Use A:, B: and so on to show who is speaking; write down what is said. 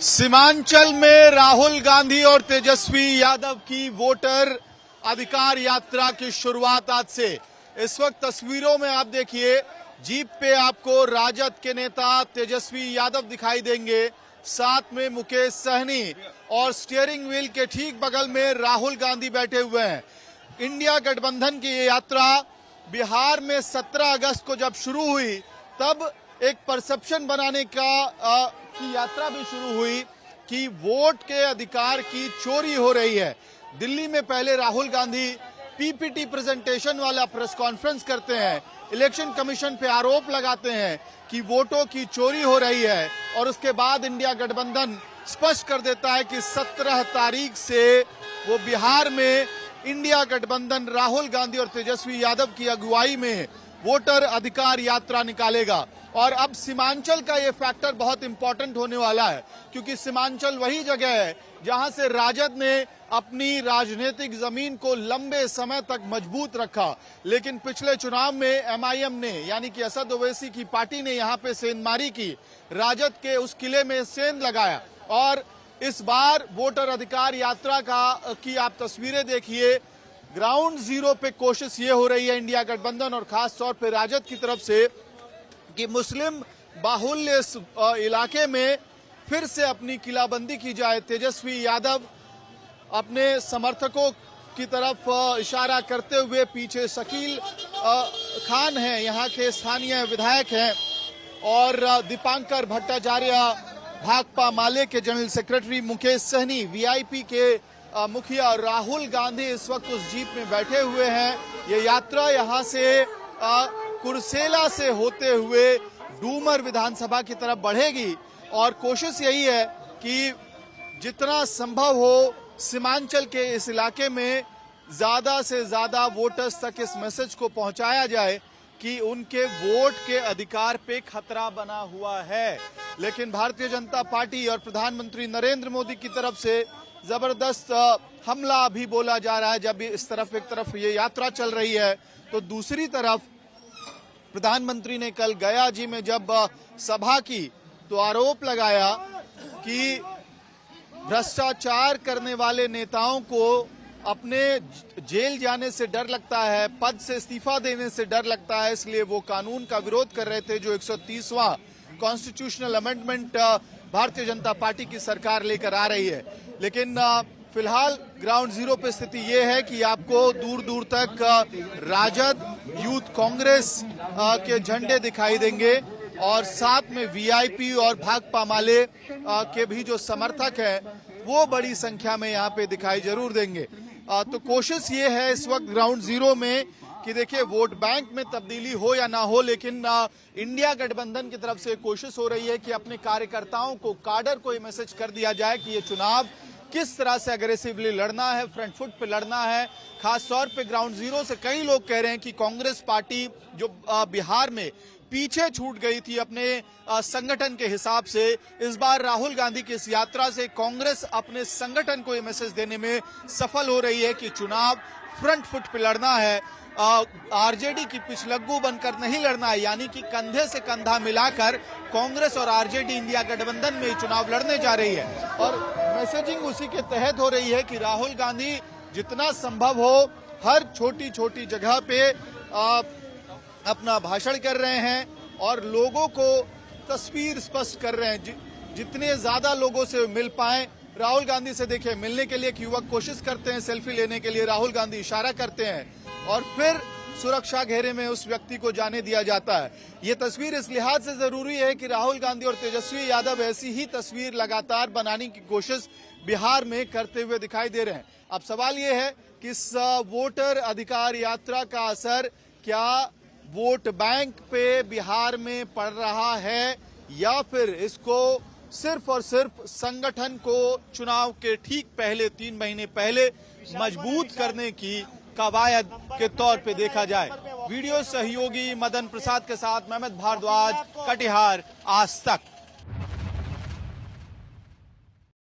A: सीमांचल में राहुल गांधी और तेजस्वी यादव की वोटर अधिकार यात्रा की शुरुआत आज से। इस वक्त तस्वीरों में आप देखिए, जीप पे आपको राजद के नेता तेजस्वी यादव दिखाई देंगे, साथ में मुकेश सहनी, और स्टीयरिंग व्हील के ठीक बगल में राहुल गांधी बैठे हुए हैं। इंडिया गठबंधन की ये यात्रा बिहार में 17 अगस्त को जब शुरू हुई, तब एक परसेप्शन बनाने की यात्रा भी शुरू हुई कि वोट के अधिकार की चोरी हो रही है। दिल्ली में पहले राहुल गांधी पीपीटी प्रेजेंटेशन वाला प्रेस कॉन्फ्रेंस करते हैं, इलेक्शन कमीशन पे आरोप लगाते हैं कि वोटों की चोरी हो रही है, और उसके बाद इंडिया गठबंधन स्पष्ट कर देता है कि 17 तारीख से वो बिहार में इंडिया गठबंधन राहुल गांधी और तेजस्वी यादव की अगुवाई में वोटर अधिकार यात्रा निकालेगा। और अब सीमांचल का ये फैक्टर बहुत इंपॉर्टेंट होने वाला है, क्योंकि सीमांचल वही जगह है जहां से राजद ने अपनी राजनीतिक जमीन को लंबे समय तक मजबूत रखा। लेकिन पिछले चुनाव में एमआईएम ने, यानी कि असद ओवैसी की पार्टी ने यहां पे सेंधमारी की, राजद के उस किले में सेंध लगाया। और इस बार वोटर अधिकार यात्रा की आप तस्वीरें देखिए, ग्राउंड जीरो पे कोशिश ये हो रही है इंडिया गठबंधन और खास तौर पे राजद की तरफ से कि मुस्लिम बाहुल्य इलाके में फिर से अपनी किलाबंदी की जाए। तेजस्वी यादव अपने समर्थकों की तरफ इशारा करते हुए, पीछे शकील खान हैं, यहाँ के स्थानीय विधायक हैं, और दीपांकर भट्टाचार्य भाकपा माले के general secretary, Mukesh Sahani VIP के मुखिया, राहुल गांधी इस वक्त उस जीप में बैठे हुए हैं। ये यात्रा यहाँ से कुर्सेला से होते हुए डूमर विधानसभा की तरफ बढ़ेगी, और कोशिश यही है कि जितना संभव हो सीमांचल के इस इलाके में ज्यादा से ज्यादा वोटर्स तक इस मैसेज को पहुंचाया जाए कि उनके वोट के अधिकार पे खतरा बना हुआ है। लेकिन भारतीय जनता पार्टी और प्रधानमंत्री नरेंद्र मोदी की तरफ से जबरदस्त हमला भी बोला जा रहा है। जब इस तरफ एक तरफ ये यात्रा चल रही है, तो दूसरी तरफ प्रधानमंत्री ने कल गया जी में जब सभा की, तो आरोप लगाया कि भ्रष्टाचार करने वाले नेताओं को अपने जेल जाने से डर लगता है, पद से इस्तीफा देने से डर लगता है, इसलिए वो कानून का विरोध कर रहे थे जो 130वां constitutional amendment Bharatiya Janata party की सरकार लेकर आ रही है। लेकिन फिलहाल ग्राउंड जीरो पे स्थिति ये है कि आपको दूर दूर तक राजद, यूथ कांग्रेस के झंडे दिखाई देंगे, और साथ में वीआईपी और भाकपा माले के भी जो समर्थक हैं वो बड़ी संख्या में यहाँ पे दिखाई जरूर देंगे। तो कोशिश ये है इस वक्त ग्राउंड जीरो में कि देखिए वोट बैंक में तब्दीली हो या ना हो, लेकिन इंडिया गठबंधन की तरफ से कोशिश हो रही है कि अपने कार्यकर्ताओं को, काडर को ये मैसेज कर दिया जाए कि ये चुनाव किस तरह से अग्रेसिवली लड़ना है, फ्रंट फुट पे लड़ना है। खास तौर पे ग्राउंड जीरो से कई लोग कह रहे हैं कि कांग्रेस पार्टी जो बिहार में पीछे छूट गई थी अपने संगठन के हिसाब से, इस बार राहुल गांधी की इस यात्रा से कांग्रेस अपने संगठन को ये मैसेज देने में सफल हो रही है कि चुनाव फ्रंट फुट पे लड़ना है, आरजेडी की पिछलग्गू बनकर नहीं लड़ना है। यानी कि कंधे से कंधा मिलाकर कांग्रेस और आरजेडी इंडिया गठबंधन में चुनाव लड़ने जा रही है, और मैसेजिंग उसी के तहत हो रही है कि राहुल गांधी जितना संभव हो हर छोटी छोटी जगह पे अपना भाषण कर रहे हैं और लोगों को तस्वीर स्पष्ट कर रहे हैं। जितने ज्यादा लोगों से मिल पाए, राहुल गांधी से देखिए मिलने के लिए एक युवक कोशिश करते हैं, सेल्फी लेने के लिए राहुल गांधी इशारा करते हैं, और फिर सुरक्षा घेरे में उस व्यक्ति को जाने दिया जाता है। ये तस्वीर इस लिहाज से जरूरी है कि राहुल गांधी और तेजस्वी यादव ऐसी ही तस्वीर लगातार बनाने की कोशिश बिहार में करते हुए दिखाई दे रहे हैं। अब सवाल ये है कि इस वोटर अधिकार यात्रा का असर क्या वोट बैंक पे बिहार में पड़ रहा है, या फिर इसको सिर्फ और सिर्फ संगठन को चुनाव के ठीक पहले, 3 महीने पहले मजबूत करने की कवायद के तौर पे देखा जाए। वीडियो सहयोगी मदन प्रसाद के साथ मेहमद भारद्वाज, कटिहार, आज तक।